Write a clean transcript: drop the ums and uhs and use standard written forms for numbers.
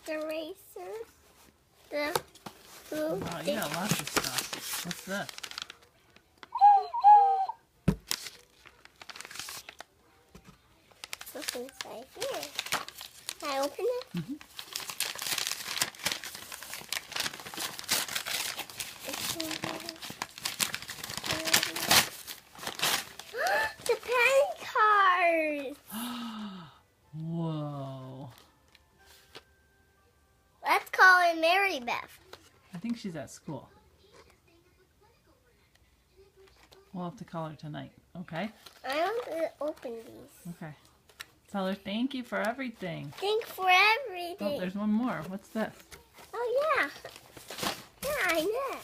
the erasers, the blue. Wow, you got lots of stuff. What's this? What's inside here? Can I open it? Mm-hmm. The pen cards! Whoa. Let's call it Mary Beth. I think she's at school. We'll have to call her tonight. Okay? I want to open these. Okay. Tell her thank you for everything. Thank for Oh, everything. there's one more. What's this? Oh, yeah. Yeah, I know.